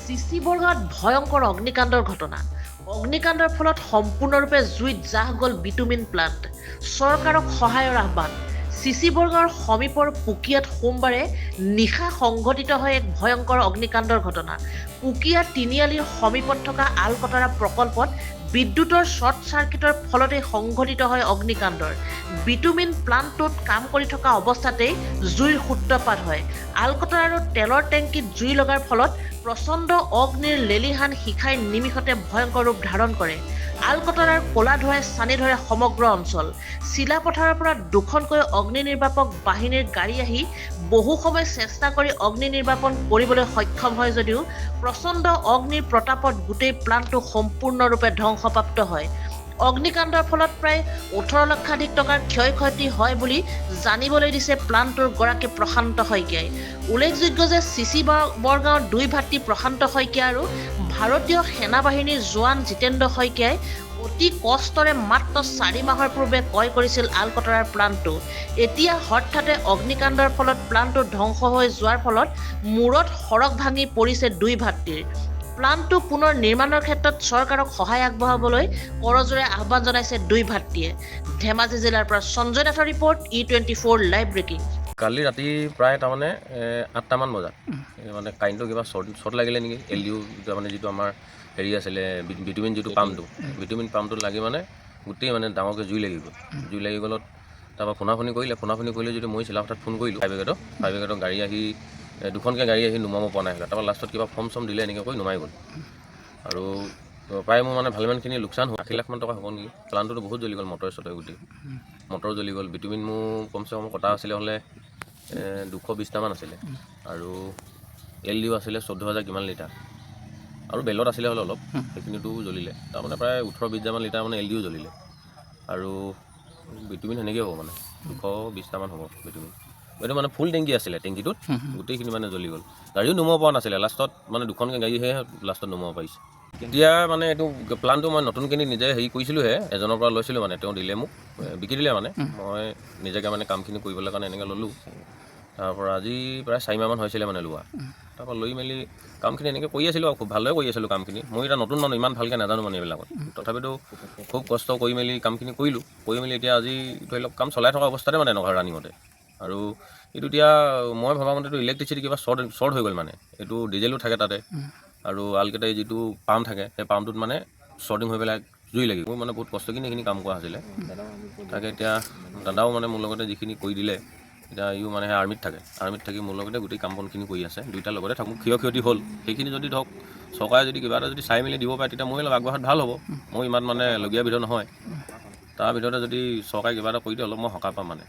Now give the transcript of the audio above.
CC বৰগাঁৱত ভয়ংকৰ অগ্নিকাণ্ডৰ ঘটনা। অগ্নিকাণ্ডৰ ফলত সম্পূৰ্ণৰূপে জুইত জাহ গ'ল বিটুমিন প্লাণ্ট। চৰকাৰক সহায়ৰ আহ্বান। চিচি বৰগাঁৱৰ সমীপৰ পুকিয়াত সোমবাৰে নিশা সংঘটিত হয় এক ভয়ংকৰ অগ্নিকাণ্ডৰ ঘটনা। পুকিয়া তিনিআলিৰ সমীপত থকা আলকটাৰা প্ৰকল্পত বিদ্যুতৰ শ্বৰ্ট চাৰ্কিটৰ ফলতে সংঘটিত হয় অগ্নিকাণ্ডৰ। বিটুমিন প্লাণ্টটোত কাম কৰি থকা অৱস্থাতেই জুইৰ সূত্ৰপাত হয়। আলকটাৰা আৰু তেলৰ টেংকিত জুই লগাৰ ফলত প্ৰচণ্ড অগ্নিৰ লেলিহান শিখাই নিমিষতে ভয়ংকৰ ৰূপ ধাৰণ কৰে। আলকটাৰাৰ ক'লা ধোঁৱাই ছানি ধৰে সমগ্ৰ অঞ্চল। চিলাপথাৰৰ পৰা দুখনকৈ অগ্নি নিৰ্বাপক বাহিনীৰ গাড়ী আহি বহু সময় চেষ্টা কৰি অগ্নি নিৰ্বাপন কৰিবলৈ সক্ষম হয় যদিও প্ৰচণ্ড অগ্নিৰ প্ৰতাপত গোটেই প্লাণ্টটো সম্পূৰ্ণৰূপে ধ্বংসপ্ৰাপ্ত হয়। অগ্নিকাণ্ডৰ ফলত প্ৰায় 18 লক্ষাধিক টকাৰ ক্ষয় ক্ষতি হয় বুলি জানিবলৈ দিছে প্লাণ্টটোৰ গৰাকী প্ৰশান্ত শইকীয়াই। উল্লেখযোগ্য যে চিচি বৰগাঁৱৰ দুই ভাতৃ প্ৰশান্ত শইকীয়া আৰু ভাৰতীয় সেনা বাহিনীৰ জোৱান জিতেন্দ্ৰ শইকীয়াই অতি কষ্টৰে মাত্ৰ 4 মাহৰ পূৰ্বে ক্ৰয় কৰিছিল আলকটাৰাৰ প্লাণ্টটো। এতিয়া হঠাতে অগ্নিকাণ্ডৰ ফলত প্লাণ্টটো ধ্বংস হৈ যোৱাৰ ফলত মূৰত সৰগ ভাঙি পৰিছে দুই ভাতৃৰ। প্লাণ্টটো পুনৰ নিৰ্মাণৰ ক্ষেত্ৰত চৰকাৰক সহায় আগবঢ়াবলৈ কৰজোৰে আহ্বান জনাইছে দুই ভাতৃয়ে। ধেমাজি জিলাৰ পৰা সঞ্জয় নাথৰ ৰিপৰ্ট, E24 লাইভ ব্ৰেকিং। কালি ৰাতি প্ৰায় তাৰমানে 8টামান বজাত মানে কাৰেণ্টটো কিবা শ্বৰ্ট লাগিলে নেকি। LDU মানে যিটো আমাৰ হেৰি আছিলে বিটুমিন যিটো পাম্পটো, বিটুমিন পাম্পটোত লাগি মানে গোটেই মানে ডাঙৰকৈ জুই লাগি গ'ল। জুই লাগি গ'লত তাৰপৰা ফোনাফোনি কৰিলে যদি মই চিলাপথাৰত ফোন কৰিলোঁ ফায়াৰ ব্ৰিগেডৰ গাড়ী আহি দুখনকৈ গাড়ী আহি নুমাব পৰা নাই। তাৰপৰা লাষ্টত কিবা ফৰ্ম দিলে এনেকৈ কৈ নুমাই গ'ল। আৰু প্ৰায় মোৰ মানে ভালেমানখিনি লোকচান হ'ল, 80 লাখমান টকা হ'ব নেকি। প্লাণ্টটোতো বহুত জ্বলি গ'ল, মটৰ গোটেই মটৰ জ্বলি গ'ল। বিটুমিন মোৰ কমচে কম কটা আছিলে হ'লে 220টামান আছিলে, আৰু LDU আছিলে 14,000 কিমান লিটাৰ, আৰু বেলত আছিলে হ'লে অলপ, সেইখিনিতো জ্বলিলে। তাৰমানে প্ৰায় 18-20হাজাৰমান লিটাৰ মানে LDU জ্বলিলে। আৰু বিটুমিন সেনেকৈ হ'ব মানে 220টামান হ'ব বিটুমিন। এইটো মানে ফুল টেংকি আছিলে, টেংকিটোত গোটেইখিনি মানে জ্বলি গ'ল। গাড়ীও নুমাব পৰা নাছিলে, লাষ্টত মানে দুখনকৈ গাড়ীহে লাষ্টত নুমাব পাৰিছে। এতিয়া মানে এইটো প্লানটো মই নতুনকৈ নিজে হেৰি কৰিছিলোঁহে, এজনৰ পৰা লৈছিলোঁ মানে, তেওঁ দিলে মোক, বিকি দিলে মানে। মই নিজকে মানে কামখিনি কৰিবলৈ কাৰণে এনেকৈ ল'লোঁ। তাৰপৰা আজি প্ৰায় 4 মাহমান হৈছিলে মানে লোৱা। তাৰপৰা লৈ মেলি কামখিনি এনেকৈ কৰি আছিলোঁ আৰু খুব ভালদৰে কৰি আছিলোঁ কামখিনি। মই এতিয়া নতুন মানুহ, ইমান ভালকৈ নাজানো মানে এইবিলাকত, তথাপিতো খুব কষ্ট কৰি মেলি কামখিনি কৰিলোঁ। কৰি মেলি এতিয়া আজি ধৰি লওক কাম চলাই থকা অৱস্থাতে মানে এনেকুৱা ৰানিঙতে। আৰু এইটো এতিয়া মই ভবা মতেতো ইলেক্ট্ৰিচিটি কিবা শ্বৰ্ট হৈ গ'ল মানে। এইটো ডিজেলো থাকে তাতে, আৰু আলকেটাই যিটো পাম্প থাকে সেই পাম্পটোত মানে শ্বৰ্টিং হৈ পেলাই জুই লাগি মোৰ মানে বহুত কষ্টখিনি এইখিনি কাম কৰা হৈছিলে। তাকে এতিয়া দাদাও মানে মোৰ লগতে যিখিনি কৰি দিলে, এতিয়া ইও মানে আৰ্মিত থাকে, আৰ্মিত থাকি মোৰ লগতে গোটেই কাম বনখিনি কৰি আছে। দুইটাৰ লগতে থাকোঁ। ক্ষতি হ'ল সেইখিনি যদি ধৰক চৰকাৰে যদি কিবা এটা যদি চাই মেলি দিব পাৰে, তেতিয়া মই অলপ আগবঢ়াত ভাল হ'ব। মই ইমান মানে লগীয়া ভিতৰত নহয়, তাৰ ভিতৰতে যদি চৰকাৰে কিবা এটা কৰি দিয়ে অলপ মই সকাহ পাম মানে।